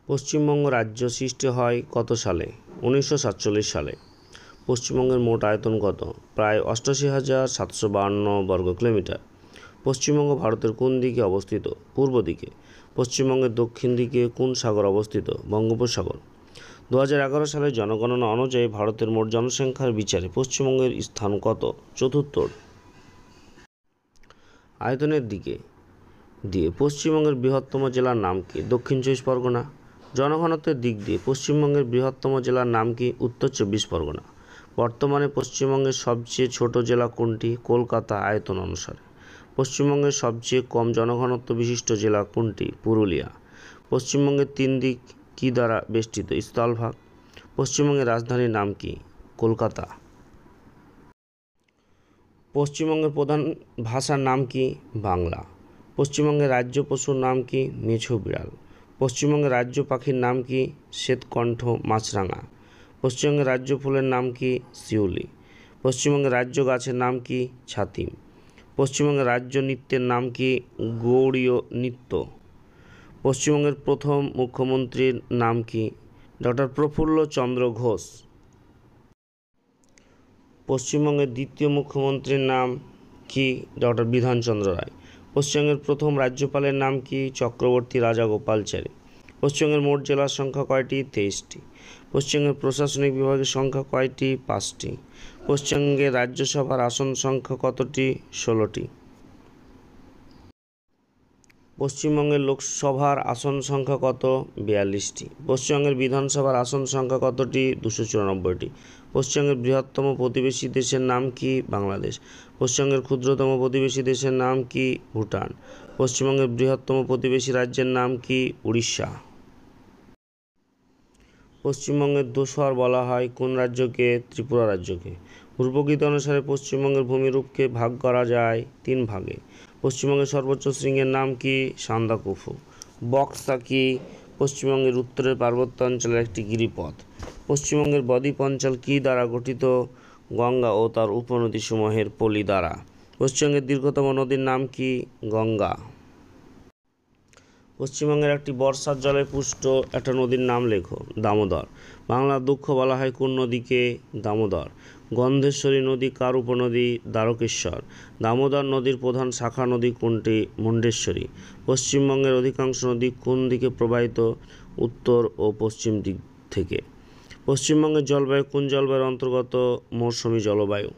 পশ্চিমবঙ্গ রাজ্য সৃষ্টি হয় কত সালে? 1947 সালে। পশ্চিমবঙ্গের মোট আয়তন কত? প্রায় 88,752 বর্গ কিলোমিটার। পশ্চিমবঙ্গ ভারতের কোন দিকে অবস্থিত? পূর্ব দিকে। পশ্চিমবঙ্গের দক্ষিণ দিকে কোন সাগর অবস্থিত? বঙ্গোপসাগর। 2011 সালের জনগণনা অনুযায়ী ভারতের মোট জনসংখ্যার বিচারে পশ্চিমবঙ্গের স্থান কত? চতুর্থ। আয়তনের দিকে দিয়ে পশ্চিমবঙ্গের বৃহত্তম জেলার নাম কি? দক্ষিণ 24 পরগনা। জনঘনত্বের দিক দিয়ে পশ্চিমবঙ্গের বৃহত্তম জেলার নাম কি? উত্তর 24 পরগনা। বর্তমানে পশ্চিমবঙ্গের সবচেয়ে ছোট জেলা কোনটি? কলকাতা আয়তন অনুসারে। পশ্চিমবঙ্গের সবচেয়ে কম জনঘনত্ব বিশিষ্ট জেলা কোনটি? পুরুলিয়া। পশ্চিমবঙ্গের তিন দিক কি দ্বারা বেষ্টিত? স্থলভাগ। পশ্চিমবঙ্গের রাজধানীর নাম কি? কলকাতা। পশ্চিমবঙ্গের প্রধান ভাষার নাম কি? বাংলা। পশ্চিমবঙ্গের রাজ্য পশুর নাম কি? মেছো বিড়াল। পশ্চিমবঙ্গের রাজ্য পাখির নাম কি? শ্বেতকণ্ঠ মাছরাঙা। পশ্চিমবঙ্গের রাজ্য ফুলের নাম কি? শিউলি। পশ্চিমবঙ্গের রাজ্য গাছের নাম কি? ছাতিম। পশ্চিমবঙ্গের রাজ্য নৃত্যের নাম কি? গৌড়ীয় নৃত্য। পশ্চিমবঙ্গের প্রথম মুখ্যমন্ত্রীর নাম কি? ডক্টর প্রফুল্ল চন্দ্র ঘোষ। পশ্চিমবঙ্গের দ্বিতীয় মুখ্যমন্ত্রীর নাম কি? ডক্টর বিধানচন্দ্র রায়। পশ্চিমবঙ্গের প্রথম রাজ্যপালের নাম কি? চক্রবর্তী রাজাগোপালচারী। পশ্চিমবঙ্গের মোট জেলার সংখ্যা কয়টি? 23টি। পশ্চিমবঙ্গের প্রশাসনিক বিভাগের সংখ্যা কয়টি? 5টি। পশ্চিমবঙ্গের রাজ্যসভার আসন সংখ্যা কতটি? 16টি। পশ্চিমবঙ্গের লোকসভার আসন সংখ্যা কত? 42টি। পশ্চিমবঙ্গের বিধানসভার আসন সংখ্যা কতটি? 294টি। পশ্চিমবঙ্গের বৃহত্তম প্রতিবেশী দেশের নাম কি? বাংলাদেশ। পশ্চিমবঙ্গের ক্ষুদ্রতম প্রতিবেশী দেশের নাম কি? ভুটান। পশ্চিমবঙ্গের বৃহত্তম প্রতিবেশী রাজ্যের নাম কি? উড়িষ্যা। পশ্চিমবঙ্গের দোসর বলা হয় কোন রাজ্যকে? ত্রিপুরা রাজ্যকে। ভূপ্রকৃতি অনুসারে পশ্চিমবঙ্গের ভূমিরূপকে ভাগ করা যায় 3 ভাগে। পশ্চিমবঙ্গের সর্বোচ্চ শৃঙ্গের নাম কি? সান্দাকফু। বক্সা কি? পশ্চিমবঙ্গের উত্তরের পার্বত্য অঞ্চলের একটি গিরিপথ। পশ্চিমবঙ্গের বদ্বীপ অঞ্চল কি দ্বারা গঠিত? গঙ্গা ও তার উপনদীসমূহের পলি দ্বারা। পশ্চিমবঙ্গের দীর্ঘতম নদীর নাম কি? গঙ্গা। পশ্চিমবঙ্গের একটি বর্ষার জলে পুষ্ট একটা নদীর নাম লেখো। দামোদর। বাংলার দুঃখ বলা হয় কোন নদীকে? দামোদর। গন্ধেশ্বরী নদী কার উপনদী? দ্বারকেশ্বর। দামোদর নদীর প্রধান শাখা নদী কোনটি? মুন্ডেশ্বরী। পশ্চিমবঙ্গের অধিকাংশ নদী কোন দিকে প্রবাহিত? উত্তর ও পশ্চিম দিক থেকে। পশ্চিমবঙ্গের জলবায়ু কোন জলবায়ুর অন্তর্গত? মৌসুমী জলবায়ু।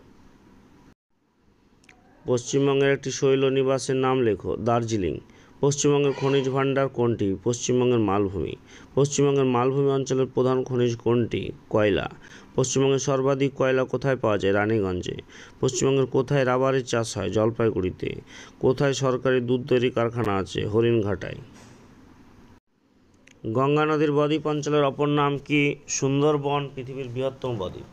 পশ্চিমবঙ্গের একটি শৈলনিবাসের নাম লেখো। দার্জিলিং। পশ্চিমবঙ্গের খনিজ ভাণ্ডার কোনটি? পশ্চিমবঙ্গের মালভূমি। পশ্চিমবঙ্গের মালভূমি অঞ্চলের প্রধান খনিজ কোনটি? কয়লা। পশ্চিমবঙ্গের সর্বাধিক কয়লা কোথায় পাওয়া যায়? রানীগঞ্জে। পশ্চিমবঙ্গের কোথায় রাবারের চাষ হয়? জলপাইগুড়িতে। কোথায় সরকারি দুধ তৈরি কারখানা আছে? হরিণঘাটায়। গঙ্গা নদীর বদ্বীপ অঞ্চলের অপর নাম কি? সুন্দরবন পৃথিবীর বৃহত্তম বদ্বীপ।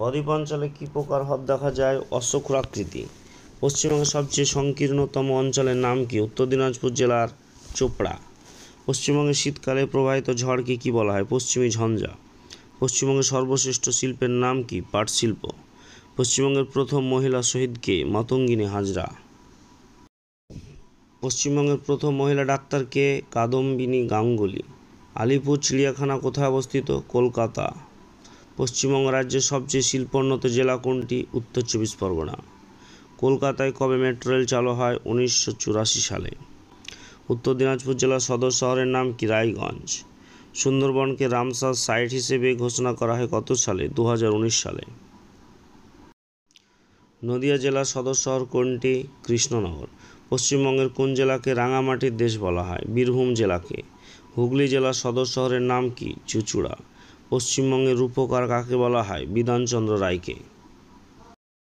বদ্বীপ অঞ্চলে কী প্রকার হ্রদ দেখা যায়? অশ্বক্ষুরাকৃতি। পশ্চিমবঙ্গের সবচেয়ে সংকীর্ণতম অঞ্চলের নাম কি? উত্তর দিনাজপুর জেলার চোপড়া। পশ্চিমবঙ্গের শীতকালে প্রবাহিত ঝড়কে কী বলা হয়? পশ্চিমী ঝঞ্ঝা। পশ্চিমবঙ্গের সর্বশ্রেষ্ঠ শিল্পের নাম কি? পাট শিল্প। পশ্চিমবঙ্গের প্রথম মহিলা শহীদ কে? মাতঙ্গিনী হাজরা। পশ্চিমবঙ্গের প্রথম মহিলা ডাক্তার কে? কাদম্বিনী গাঙ্গুলি। আলিপুর চিড়িয়াখানা কোথায় অবস্থিত? কলকাতা। পশ্চিমবঙ্গ রাজ্যের সবচেয়ে শিল্পোন্নত জেলা কোনটি? উত্তর 24 পরগনা। কলকাতায় কবে মেট্রো রেল চালু হয়? 1984 সালে। উত্তর দিনাজপুর জেলার সদর শহরের নাম কি? রায়গঞ্জ। সুন্দরবনকে রামসার সাইট হিসেবে ঘোষণা করা হয় কত সালে? 2019 সালে। নদিয়া জেলার সদর শহর কোনটি? কৃষ্ণনগর। পশ্চিমবঙ্গের কোন জেলাকে রাঙামাটির দেশ বলা হয়? বীরভূম জেলাকে। হুগলি জেলার সদর শহরের নাম কি? চুঁচুড়া। পশ্চিমবঙ্গের রূপকার কাকে বলা হয়? বিধানচন্দ্র রায়কে।